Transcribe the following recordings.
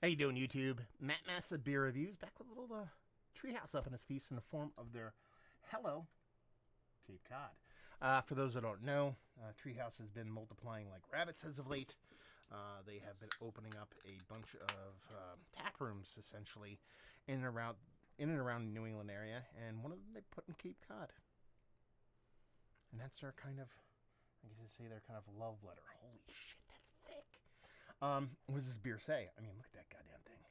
How you doing, YouTube? Matt Massa Beer Reviews, back with a little treehouse up in his piece in the form of their Hello Cape Cod. For those that don't know, Treehouse has been multiplying like rabbits as of late. They have been opening up a bunch of tap rooms, essentially, in and around the New England area, and one of them they put in Cape Cod. And that's their kind of, I guess you'd say their kind of love letter. Holy shit, that's thick. What does this beer say? I mean, look at that goddamn thing.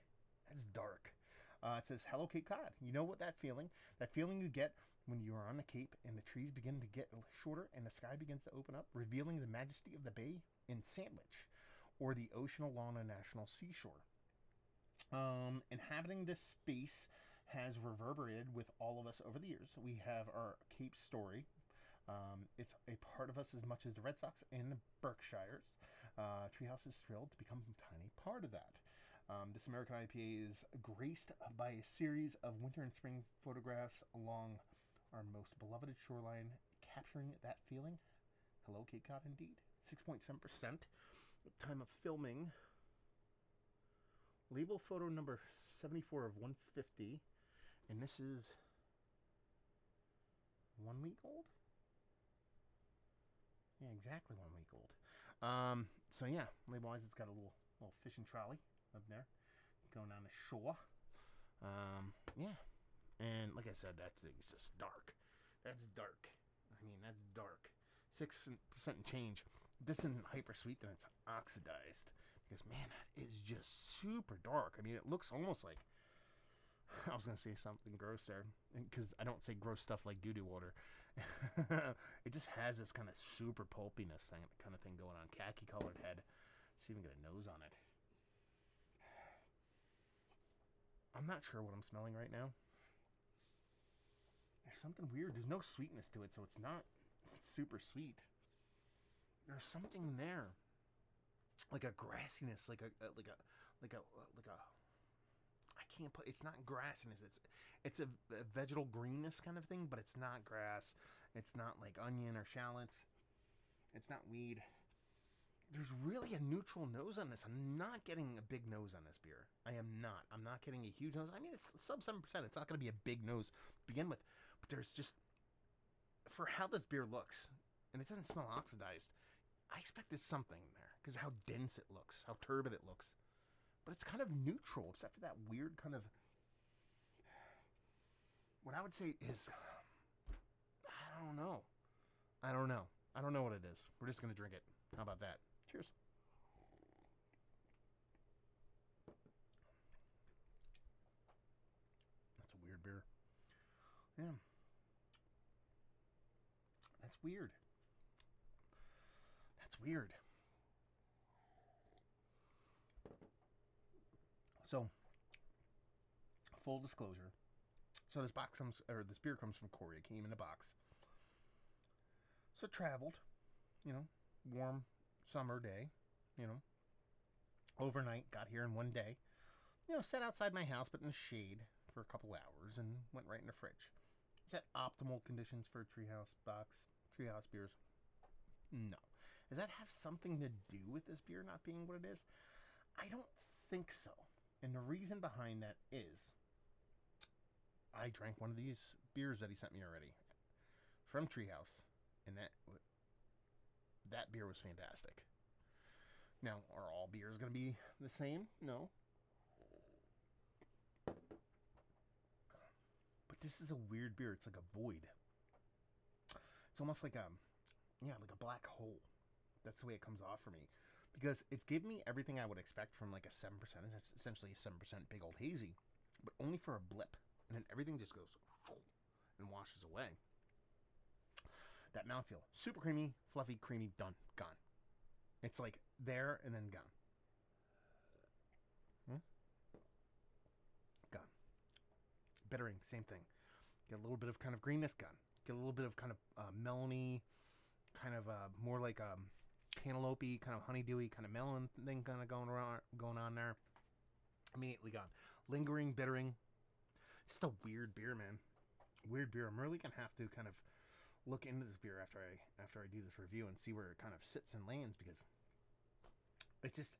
That's dark. It says, Hello, Cape Cod. You know what that feeling you get when you are on the Cape and the trees begin to get shorter and the sky begins to open up, revealing the majesty of the bay in Sandwich or the ocean along a national seashore. Inhabiting this space has reverberated with all of us over the years. We have our Cape story. It's a part of us as much as the Red Sox and the Berkshires. Treehouse is thrilled to become a tiny part of that. This American IPA is graced by a series of winter and spring photographs along our most beloved shoreline, capturing that feeling. Hello, Cape Cod, indeed. 6.7%. Time of filming. Label photo number 74 of 150. And this is 1 week old? Yeah, exactly 1 week old. So yeah, label-wise, it's got a little fishing trolley up there going down the shore. Yeah, and like I said, it's just dark. That's dark. I mean, that's dark. 6% and change. This isn't hyper sweet, then it's oxidized. Because man, that is just super dark. I mean, it looks almost like, I was going to say something gross there, because I don't say gross stuff like doo-doo water. It just has this kind of super pulpiness kind of thing going on. Khaki-colored head. It's even got a nose on it. I'm not sure what I'm smelling right now. There's something weird. There's no sweetness to it, so it's not super sweet. There's something there, like a grassiness, like a I can't put. It's not grassiness. It's a vegetal greenness kind of thing, but it's not grass. It's not like onion or shallots. It's not weed. There's really a neutral nose on this. I'm not getting a big nose on this beer. I am not. I'm not getting a huge nose. I mean, it's sub 7%. It's not going to be a big nose to begin with, but there's just, for how this beer looks, and it doesn't smell oxidized, I expect there's something there because of how dense it looks, how turbid it looks. But it's kind of neutral, except for that weird kind of, what I would say is, I don't know. I don't know what it is. We're just going to drink it. How about that? Cheers. That's a weird beer. Yeah. That's weird. That's weird. So, full disclosure. So this beer comes from Korea. It came in a box. So traveled, warm summer day, overnight, got here in one day. Sat outside my house, but in the shade for a couple hours and went right in the fridge. Is that optimal conditions for a treehouse box, treehouse beers? No. Does that have something to do with this beer not being what it is? I don't think so. And the reason behind that is I drank one of these beers that he sent me already from Treehouse, and that beer was fantastic. Now, are all beers going to be the same? No. But this is a weird beer. It's like a void. It's almost like like a black hole. That's the way it comes off for me. Because it's giving me everything I would expect from like a 7%. It's essentially a 7% big old hazy. But only for a blip. And then everything just goes and washes away. That mouthfeel. Super creamy, fluffy, creamy, done, gone. It's like there and then gone. Gone. Bittering, same thing. Get a little bit of kind of greenness, gone. Get a little bit of kind of melony, kind of more like cantaloupe-y, kind of honeydewy, kind of melon thing kind of going on there. Immediately gone. Lingering, bittering. Just a weird beer, man. Weird beer. I'm really gonna have to kind of look into this beer after I do this review and see where it kind of sits and lands, because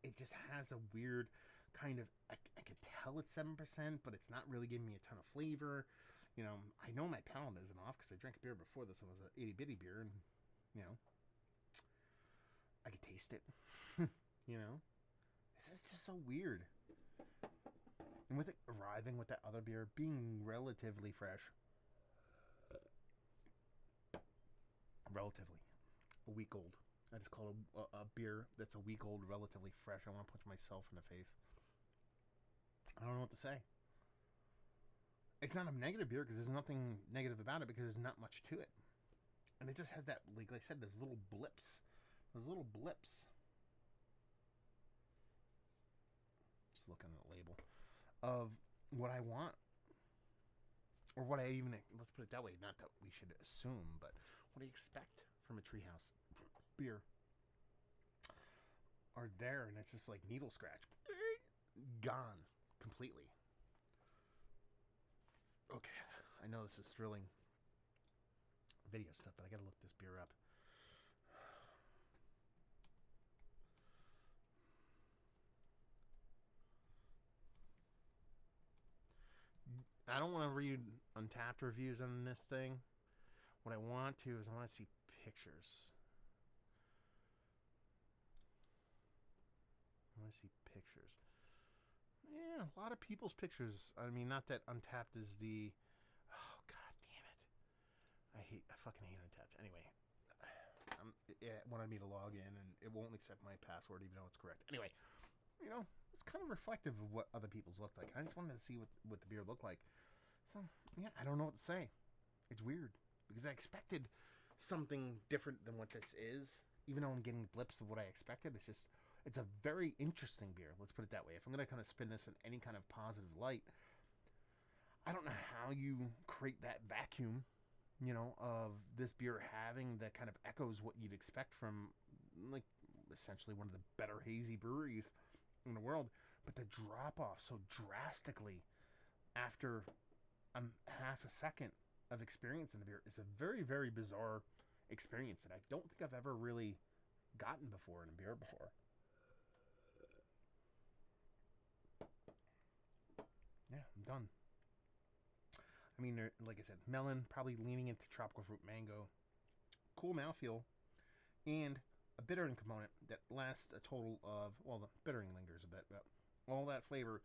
it just has a weird kind of, I could tell it's 7%, but it's not really giving me a ton of flavor. You know, I know my palate isn't off because I drank a beer before this. It was an itty bitty beer, and you know, I could taste it. You know, this is just so weird. And with it arriving with that other beer being relatively fresh, relatively a week old. I just call it a beer that's a week old, relatively fresh. I want to punch myself in the face. I don't know what to say. It's not a negative beer because there's nothing negative about it because there's not much to it. And it just has that, like I said, those little blips. Those little blips. Just looking at the label. Of what I want. Or what I even, let's put it that way, not that we should assume, but what do you expect from a Treehouse beer? Are there, and it's just like needle scratch. Gone. Completely. Okay, I know this is thrilling video stuff, but I gotta look this beer up. I don't want to read Untapped reviews on this thing. What I want to is I want to see pictures. I want to see pictures. Yeah, a lot of people's pictures. I mean, not that Untapped is the... Oh, god damn it. I fucking hate Untapped. Anyway, it wanted me to log in, and it won't accept my password even though it's correct. Anyway, you know, it's kind of reflective of what other people's looked like. I just wanted to see what the beer looked like. So, yeah, I don't know what to say. It's weird, because I expected something different than what this is. Even though I'm getting blips of what I expected, it's a very interesting beer. Let's put it that way. If I'm going to kind of spin this in any kind of positive light, I don't know how you create that vacuum, you know, of this beer having that kind of echoes what you'd expect from, like, essentially one of the better hazy breweries in the world. But the drop off so drastically after half a second of experience in the beer is a very, very bizarre experience that I don't think I've ever really gotten before in a beer before. Yeah, I'm done. I mean, like I said, melon, probably leaning into tropical fruit mango. Cool mouthfeel. And a bittering component that lasts a total of, well, the bittering lingers a bit, but all that flavor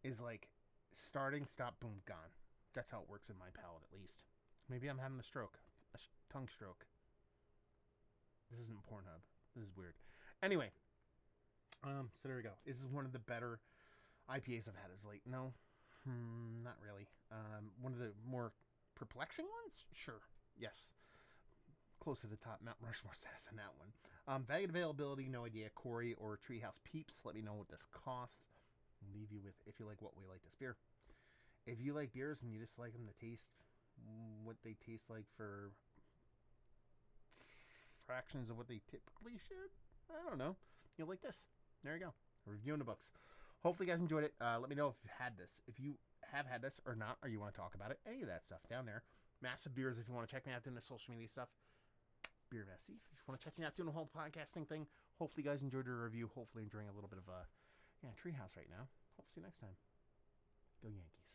is like starting, stop, boom, gone. That's how it works in my palate, at least. Maybe I'm having a stroke. A tongue stroke. This isn't Pornhub. This is weird. Anyway. So there we go. This is one of the better IPAs I've had as late. No. Not really. One of the more perplexing ones? Sure. Yes. Close to the top Mount Rushmore status on that one. Value availability, no idea. Corey or Treehouse Peeps, let me know what this costs. I'll leave you with if you like what we like this beer. If you like beers and you just like them to taste what they taste like for fractions of what they typically should, I don't know. You'll like this. There you go. A review in the books. Hopefully you guys enjoyed it. Let me know if you've had this. If you have had this or not, or you want to talk about it, any of that stuff down there. Massive Beers if you want to check me out doing the social media stuff. Beer Vessi if you want to check me out doing the whole podcasting thing. Hopefully you guys enjoyed the review. Hopefully enjoying a little bit of Treehouse right now. Hope to see you next time. Go Yankees.